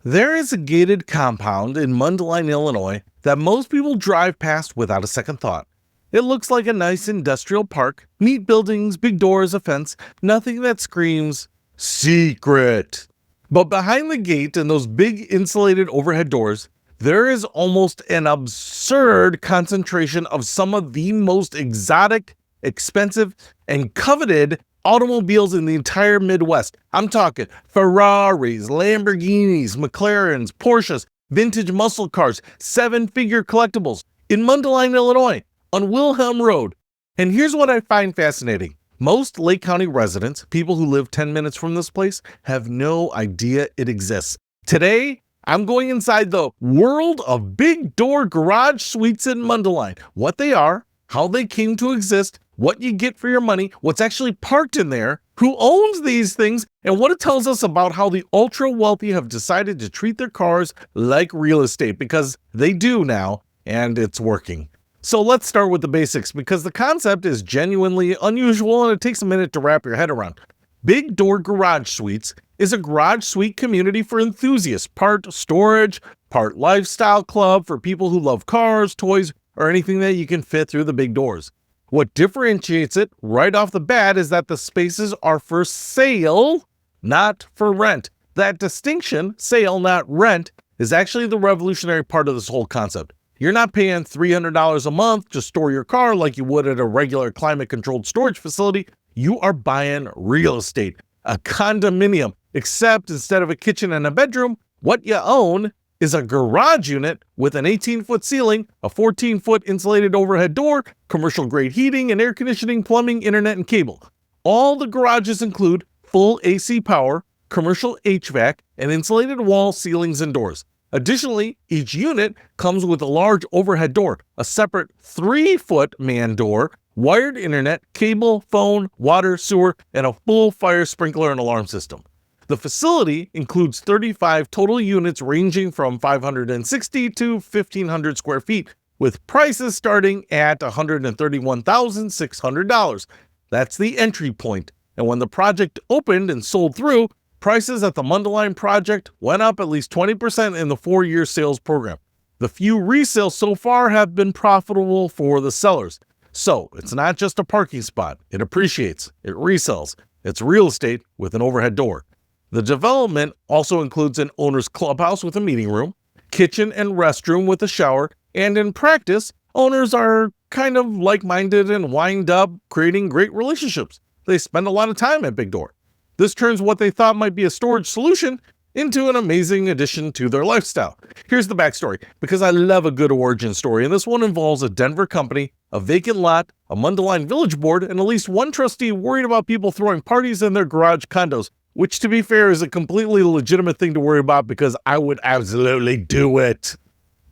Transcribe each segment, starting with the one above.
There is a gated compound in Mundelein, Illinois that most people drive past without a second thought. It looks like a nice industrial park, neat buildings, big doors, a fence, nothing that screams secret. But behind the gate and those big insulated overhead doors, there is almost an absurd concentration of some of the most exotic, expensive, and coveted automobiles in the entire Midwest. I'm talking Ferraris, Lamborghinis, McLarens, Porsches, vintage muscle cars, seven-figure collectibles in Mundelein, Illinois, on Wilhelm Road. And here's what I find fascinating. Most Lake County residents, people who live 10 minutes from this place, have no idea it exists. Today, I'm going inside the world of big door garage suites in Mundelein. What they are, how they came to exist, what you get for your money, what's actually parked in there, who owns these things, and what it tells us about how the ultra-wealthy have decided to treat their cars like real estate, because they do now, and it's working. So let's start with the basics, because the concept is genuinely unusual and it takes a minute to wrap your head around. Big Door Garage Suites is a garage suite community for enthusiasts, part storage, part lifestyle club for people who love cars, toys, or anything that you can fit through the big doors. What differentiates it right off the bat is that the spaces are for sale, not for rent. That distinction, sale, not rent, is actually the revolutionary part of this whole concept. You're not paying $300 a month to store your car like you would at a regular climate-controlled storage facility. You are buying real estate, a condominium, except instead of a kitchen and a bedroom, what you own is a garage unit with an 18-foot ceiling, a 14-foot insulated overhead door, commercial-grade heating and air conditioning, plumbing, internet, and cable. All the garages include full AC power, commercial HVAC, and insulated walls, ceilings, and doors. Additionally, each unit comes with a large overhead door, a separate 3-foot man door, wired internet, cable, phone, water, sewer, and a full fire sprinkler and alarm system. The facility includes 35 total units ranging from 560 to 1,500 square feet, with prices starting at $131,600. That's the entry point. And when the project opened and sold through, prices at the Mundelein project went up at least 20% in the 4-year sales program. The few resales so far have been profitable for the sellers. So it's not just a parking spot. It appreciates, it resells. It's real estate with an overhead door. The development also includes an owner's clubhouse with a meeting room, kitchen and restroom with a shower, and in practice, owners are kind of like-minded and wind up creating great relationships. They spend a lot of time at Big Door. This turns what they thought might be a storage solution into an amazing addition to their lifestyle. Here's the backstory, because I love a good origin story, and this one involves a Denver company, a vacant lot, a Mundelein village board, and at least one trustee worried about people throwing parties in their garage condos, which, to be fair, is a completely legitimate thing to worry about because I would absolutely do it.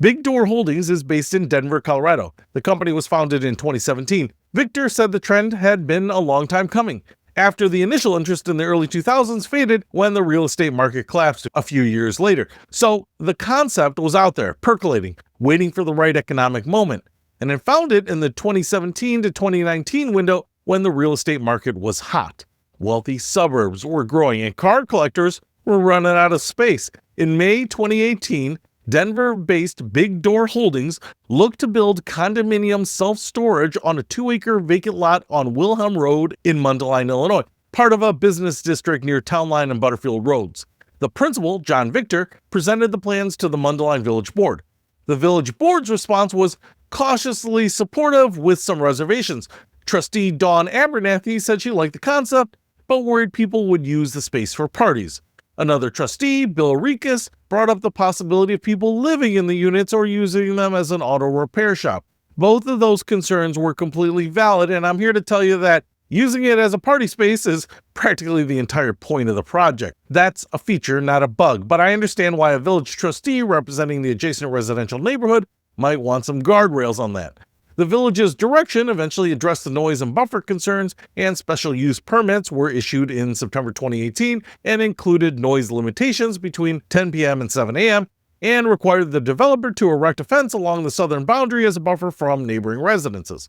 Big Door Holdings is based in Denver, Colorado. The company was founded in 2017. Victor said the trend had been a long time coming, after the initial interest in the early 2000s faded when the real estate market collapsed a few years later. So the concept was out there, percolating, waiting for the right economic moment. And it found it in the 2017 to 2019 window when the real estate market was hot. Wealthy suburbs were growing and car collectors were running out of space. In May 2018, Denver-based Big Door Holdings looked to build condominium self-storage on a 2-acre vacant lot on Wilhelm Road in Mundelein, Illinois, part of a business district near Town Line and Butterfield Roads. The principal, John Victor, presented the plans to the Mundelein Village Board. The Village Board's response was cautiously supportive with some reservations. Trustee Dawn Abernathy said she liked the concept, but worried people would use the space for parties. Another trustee, Bill Rikas, brought up the possibility of people living in the units or using them as an auto repair shop. Both of those concerns were completely valid, and I'm here to tell you that using it as a party space is practically the entire point of the project. That's a feature, not a bug, but I understand why a village trustee representing the adjacent residential neighborhood might want some guardrails on that. The village's direction eventually addressed the noise and buffer concerns, and special use permits were issued in September 2018 and included noise limitations between 10 p.m. and 7 a.m. and required the developer to erect a fence along the southern boundary as a buffer from neighboring residences.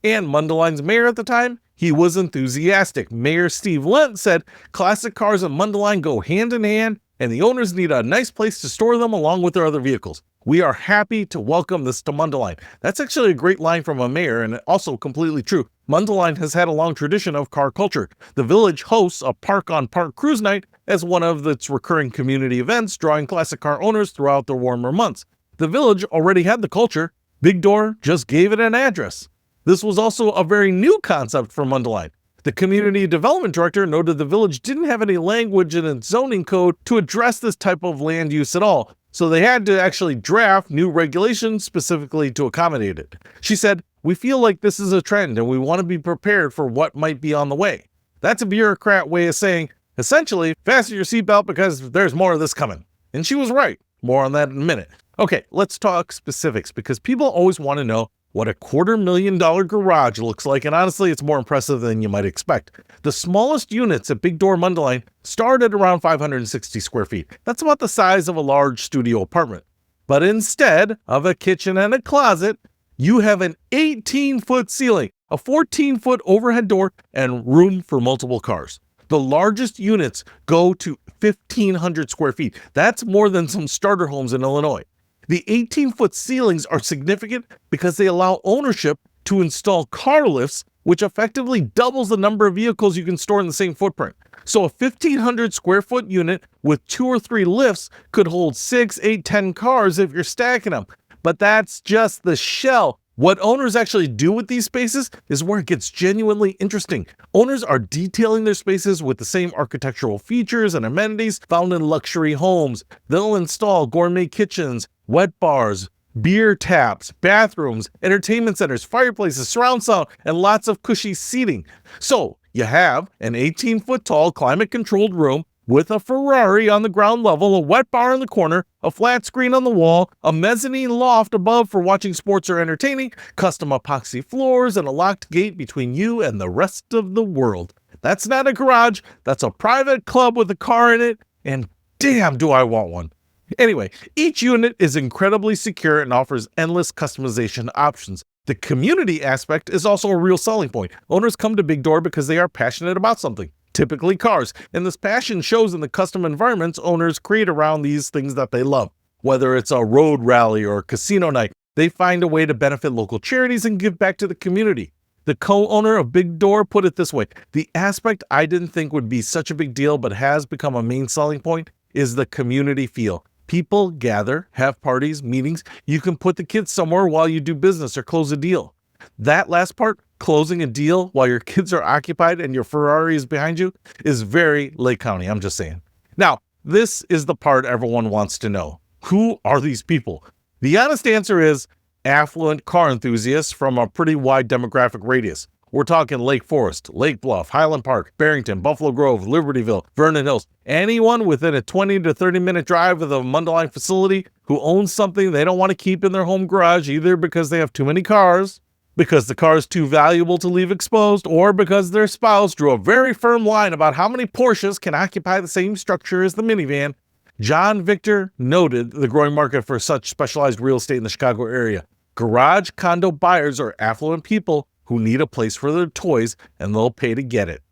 And Mundelein's mayor at the time, he was enthusiastic. Mayor Steve Lent said, "Classic cars and Mundelein go hand in hand. and the owners need a nice place to store them along with their other vehicles. We are happy to welcome this to Mundelein. That's actually a great line from a mayor, and also completely true. Mundelein has had a long tradition of car culture. The village hosts a park-on-park cruise night as one of its recurring community events, drawing classic car owners throughout the warmer months. The village already had the culture. Big Door just gave it an address. This was also a very new concept for Mundelein. The community development director noted the village didn't have any language in its zoning code to address this type of land use at all, so they had to actually draft new regulations specifically to accommodate it. She said, "We feel like this is a trend and we want to be prepared for what might be on the way." That's a bureaucrat way of saying, essentially, fasten your seatbelt because there's more of this coming. And she was right. More on that in a minute. Okay, let's talk specifics because people always want to know what a $250,000 garage looks like, and honestly, it's more impressive than you might expect. The smallest units at Big Door Mundelein start at around 560 square feet. That's about the size of a large studio apartment. But instead of a kitchen and a closet, you have an 18-foot ceiling, a 14-foot overhead door, and room for multiple cars. The largest units go to 1,500 square feet. That's more than some starter homes in Illinois. The 18-foot ceilings are significant because they allow ownership to install car lifts, which effectively doubles the number of vehicles you can store in the same footprint. So a 1,500 square foot unit with 2 or 3 lifts could hold 6, 8, 10 cars if you're stacking them. But that's just the shell. What owners actually do with these spaces is where it gets genuinely interesting. Owners are detailing their spaces with the same architectural features and amenities found in luxury homes. They'll install gourmet kitchens, wet bars, beer taps, bathrooms, entertainment centers, fireplaces, surround sound, and lots of cushy seating. So you have an 18-foot tall climate-controlled room with a Ferrari on the ground level, a wet bar in the corner, a flat screen on the wall, a mezzanine loft above for watching sports or entertaining, custom epoxy floors, and a locked gate between you and the rest of the world. That's not a garage, that's a private club with a car in it, and damn do I want one. Anyway, each unit is incredibly secure and offers endless customization options. The community aspect is also a real selling point. Owners come to Big Door because they are passionate about something, typically cars, and this passion shows in the custom environments owners create around these things that they love. Whether it's a road rally or a casino night, they find a way to benefit local charities and give back to the community. The co-owner of Big Door put it this way: the aspect I didn't think would be such a big deal but has become a main selling point is the community feel. People gather, have parties, meetings. You can put the kids somewhere while you do business or close a deal. That last part, closing a deal while your kids are occupied and your Ferrari is behind you, is very Lake County, I'm just saying. Now, this is the part everyone wants to know. Who are these people? The honest answer is affluent car enthusiasts from a pretty wide demographic radius. We're talking Lake Forest, Lake Bluff, Highland Park, Barrington, Buffalo Grove, Libertyville, Vernon Hills. Anyone within a 20 to 30-minute drive of the Mundelein facility who owns something they don't want to keep in their home garage, either because they have too many cars, because the car is too valuable to leave exposed, or because their spouse drew a very firm line about how many Porsches can occupy the same structure as the minivan. John Victor noted the growing market for such specialized real estate in the Chicago area. Garage condo buyers are affluent people who need a place for their toys, and they'll pay to get it.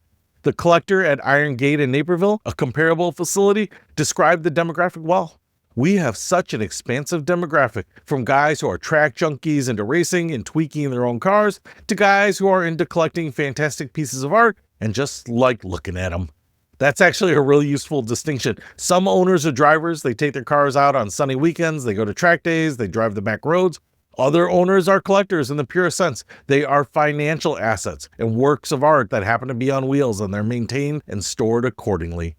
The collector at Iron Gate in Naperville, a comparable facility, described the demographic well. We have such an expansive demographic, from guys who are track junkies into racing and tweaking their own cars, to guys who are into collecting fantastic pieces of art and just like looking at them. That's actually a really useful distinction. Some owners are drivers. They take their cars out on sunny weekends. They go to track days. They drive the back roads. Other owners are collectors in the purest sense. They are financial assets and works of art that happen to be on wheels, and they're maintained and stored accordingly.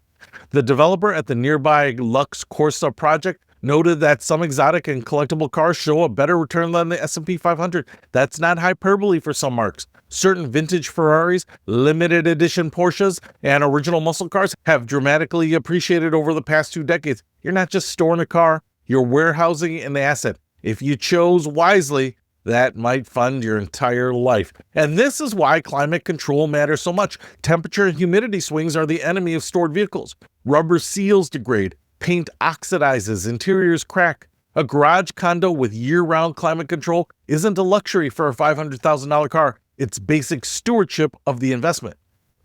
The developer at the nearby Lux Corsa project noted that some exotic and collectible cars show a better return than the S&P 500. That's not hyperbole for some marks. Certain vintage Ferraris, limited edition Porsches, and original muscle cars have dramatically appreciated over the past 2 decades. You're not just storing a car, you're warehousing an asset. If you chose wisely, that might fund your entire life. And this is why climate control matters so much. Temperature and humidity swings are the enemy of stored vehicles. Rubber seals degrade, paint oxidizes, interiors crack. A garage condo with year-round climate control isn't a luxury for a $500,000 car. It's basic stewardship of the investment.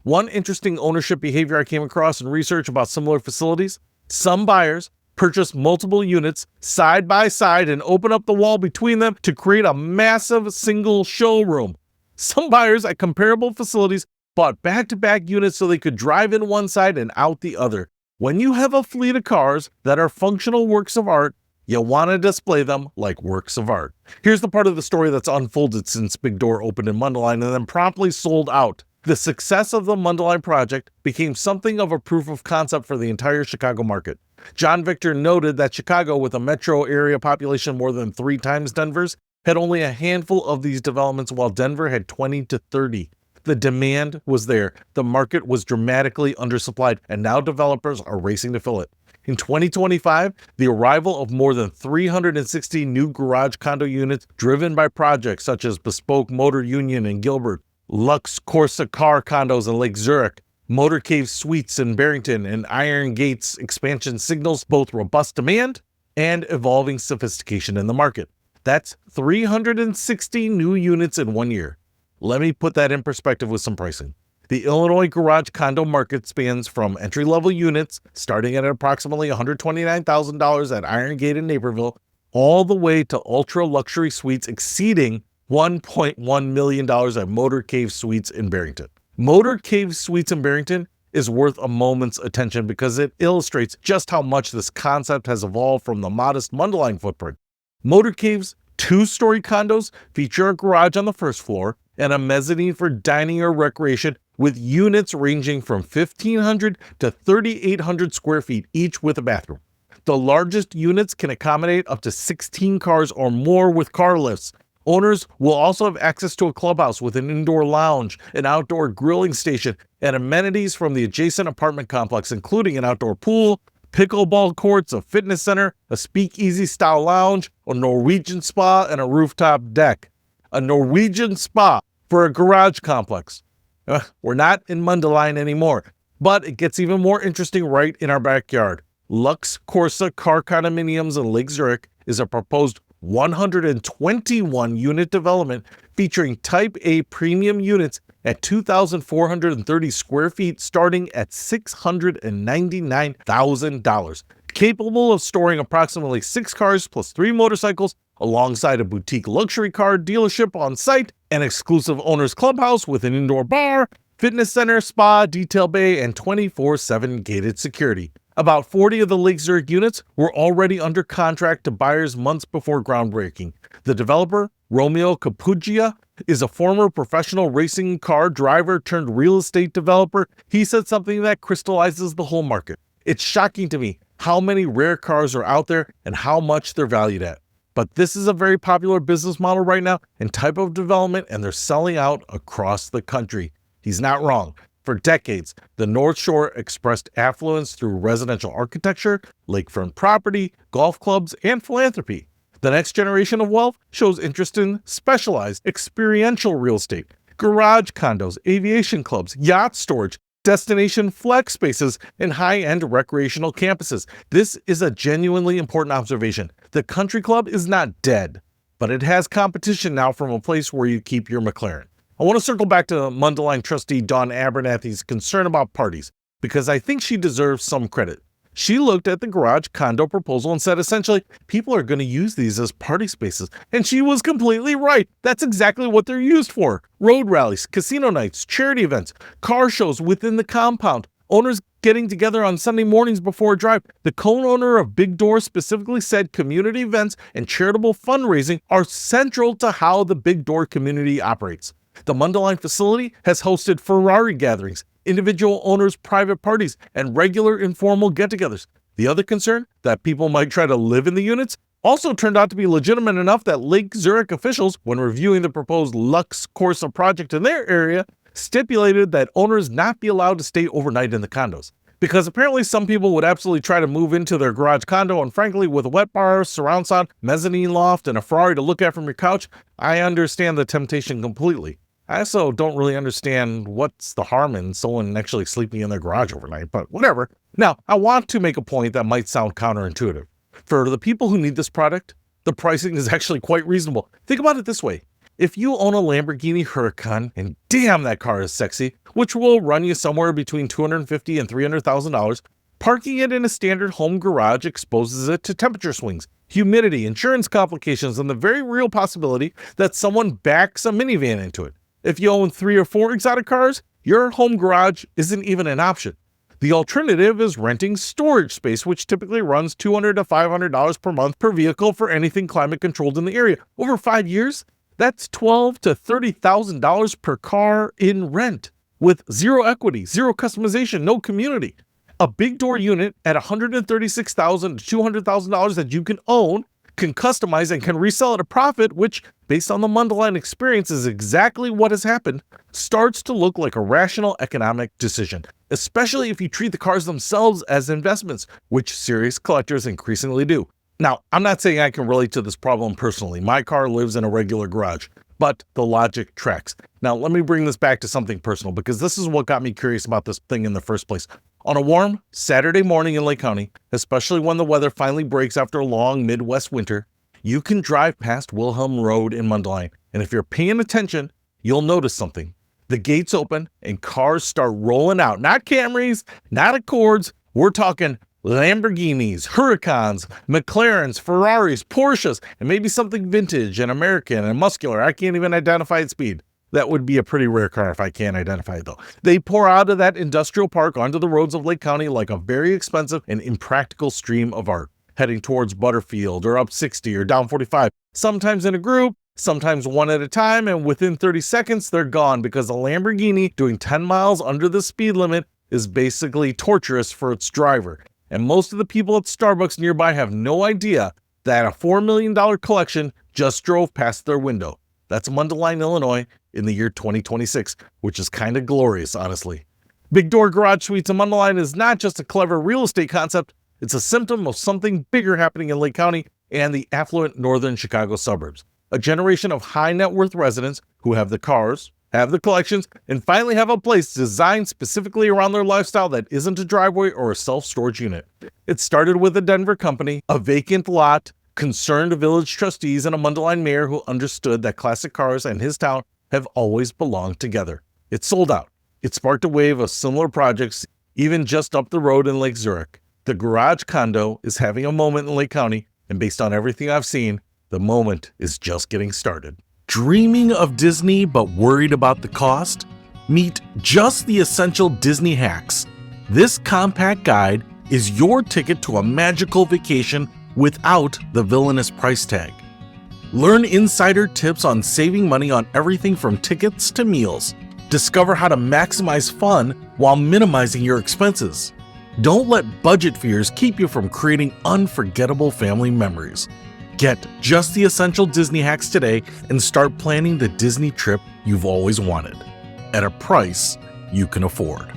One interesting ownership behavior I came across in research about similar facilities: Some buyers purchase multiple units side by side and open up the wall between them to create a massive single showroom. Some buyers at comparable facilities bought back-to-back units so they could drive in one side and out the other. When you have a fleet of cars that are functional works of art, you want to display them like works of art. Here's the part of the story that's unfolded since Big Door opened in Mundelein and then promptly sold out. The success of the Mundelein project became something of a proof of concept for the entire Chicago market. John Victor noted that Chicago, with a metro area population more than 3 times Denver's, had only a handful of these developments while Denver had 20 to 30. The demand was there, the market was dramatically undersupplied, and now developers are racing to fill it. In 2025, the arrival of more than 360 new garage condo units driven by projects such as Bespoke Motor Union in Gilbert, Lux Corsa Car Condos in Lake Zurich, Motor Cave Suites in Barrington, and Iron Gates expansion signals both robust demand and evolving sophistication in the market. That's 360 new units in 1 year. Let me put that in perspective with some pricing. The Illinois garage condo market spans from entry-level units starting at approximately $129,000 at Iron Gate in Naperville, all the way to ultra-luxury suites exceeding $1.1 million at Motor Cave Suites in Barrington. Motor Cave Suites in Barrington is worth a moment's attention because it illustrates just how much this concept has evolved from the modest Mundelein footprint. Motor Cave's 2-story condos feature a garage on the first floor and a mezzanine for dining or recreation, with units ranging from 1,500 to 3,800 square feet, each with a bathroom. The largest units can accommodate up to 16 cars or more with car lifts. Owners will also have access to a clubhouse with an indoor lounge, an outdoor grilling station, and amenities from the adjacent apartment complex, including an outdoor pool, pickleball courts, a fitness center, a speakeasy-style lounge, a Norwegian spa, and a rooftop deck. A Norwegian spa for a garage complex. We're not in Mundelein anymore, but it gets even more interesting right in our backyard. Lux Corsa Car Condominiums in Lake Zurich is a proposed 121-unit development featuring Type A premium units at 2,430 square feet starting at $699,000. Capable of storing approximately 6 cars plus 3 motorcycles, alongside a boutique luxury car dealership on site, an exclusive owner's clubhouse with an indoor bar, fitness center, spa, detail bay, and 24/7 gated security. About 40 of the Lake Zurich units were already under contract to buyers months before groundbreaking. The developer, Romeo Capuggia, is a former professional racing car driver turned real estate developer. He said something that crystallizes the whole market. It's shocking to me how many rare cars are out there and how much they're valued at. But this is a very popular business model right now and type of development, and they're selling out across the country. He's not wrong. For decades, the North Shore expressed affluence through residential architecture, lakefront property, golf clubs, and philanthropy. The next generation of wealth shows interest in specialized, experiential real estate, garage condos, aviation clubs, yacht storage, destination flex spaces, and high-end recreational campuses. This is a genuinely important observation. The country club is not dead, but it has competition now from a place where you keep your McLaren. I want to circle back to Mundelein trustee Dawn Abernathy's concern about parties, because I think she deserves some credit. She looked at the garage condo proposal and said essentially, people are going to use these as party spaces. And she was completely right. That's exactly what they're used for. Road rallies, casino nights, charity events, car shows within the compound, owners getting together on Sunday mornings before a drive. The co-owner of Big Door specifically said community events and charitable fundraising are central to how the Big Door community operates. The Mundelein facility has hosted Ferrari gatherings, individual owners' private parties, and regular informal get-togethers. The other concern, that people might try to live in the units, also turned out to be legitimate enough that Lake Zurich officials, when reviewing the proposed Lux Corsa project in their area, stipulated that owners not be allowed to stay overnight in the condos. Because apparently some people would absolutely try to move into their garage condo, and frankly, with a wet bar, surround sound, mezzanine loft, and a Ferrari to look at from your couch, I understand the temptation completely. I also don't really understand what's the harm in someone actually sleeping in their garage overnight, but whatever. Now, I want to make a point that might sound counterintuitive. For the people who need this product, the pricing is actually quite reasonable. Think about it this way. If you own a Lamborghini Huracan, and damn that car is sexy, which will run you somewhere between $250,000 and $300,000, Parking it in a standard home garage exposes it to temperature swings, humidity, insurance complications, and the very real possibility that someone backs a minivan into it. If you own 3 or 4 exotic cars, your home garage isn't even an option. The alternative is renting storage space, which typically runs $200 to $500 per month per vehicle for anything climate controlled in the area. Over 5 years, that's $12,000 to $30,000 per car in rent, with zero equity, zero customization, no community. A big door unit at $136,000 to $200,000 that you can own, can customize, and can resell at a profit, which, based on the Mundelein experience, is exactly what has happened, starts to look like a rational economic decision, especially if you treat the cars themselves as investments, which serious collectors increasingly do. Now, I'm not saying I can relate to this problem personally. My car lives in a regular garage, but the logic tracks. Now, let me bring this back to something personal, because this is what got me curious about this thing in the first place. On a warm Saturday morning in Lake County, especially when the weather finally breaks after a long Midwest winter, you can drive past Wilhelm Road in Mundelein, and if you're paying attention, you'll notice something. The gates open and cars start rolling out. Not Camrys, not Accords. We're talking Lamborghinis, Huracans, McLarens, Ferraris, Porsches, and maybe something vintage and American and muscular. I can't even identify its speed. That would be a pretty rare car if I can't identify it, though. They pour out of that industrial park onto the roads of Lake County like a very expensive and impractical stream of art, heading towards Butterfield or up 60 or down 45, sometimes in a group, sometimes one at a time, and within 30 seconds, they're gone because a Lamborghini doing 10 miles under the speed limit is basically torturous for its driver. And most of the people at Starbucks nearby have no idea that a $4 million collection just drove past their window. That's Mundelein, Illinois, in the year 2026, which is kind of glorious, honestly. Big door garage suites in Mundelein is not just a clever real estate concept, it's a symptom of something bigger happening in Lake County and the affluent northern Chicago suburbs. A generation of high net worth residents who have the cars, have the collections, and finally have a place designed specifically around their lifestyle that isn't a driveway or a self-storage unit. It started with a Denver company, a vacant lot, concerned village trustees, and a Mundelein mayor who understood that classic cars and his town have always belonged together. It sold out. It sparked a wave of similar projects, even just up the road in Lake Zurich. The garage condo is having a moment in Lake County, and based on everything I've seen, the moment is just getting started. Dreaming of Disney but worried about the cost? Meet Just the Essential Disney Hacks. This compact guide is your ticket to a magical vacation without the villainous price tag. Learn insider tips on saving money on everything from tickets to meals. Discover how to maximize fun while minimizing your expenses. Don't let budget fears keep you from creating unforgettable family memories. Get Just the Essential Disney Hacks today and start planning the Disney trip you've always wanted at a price you can afford.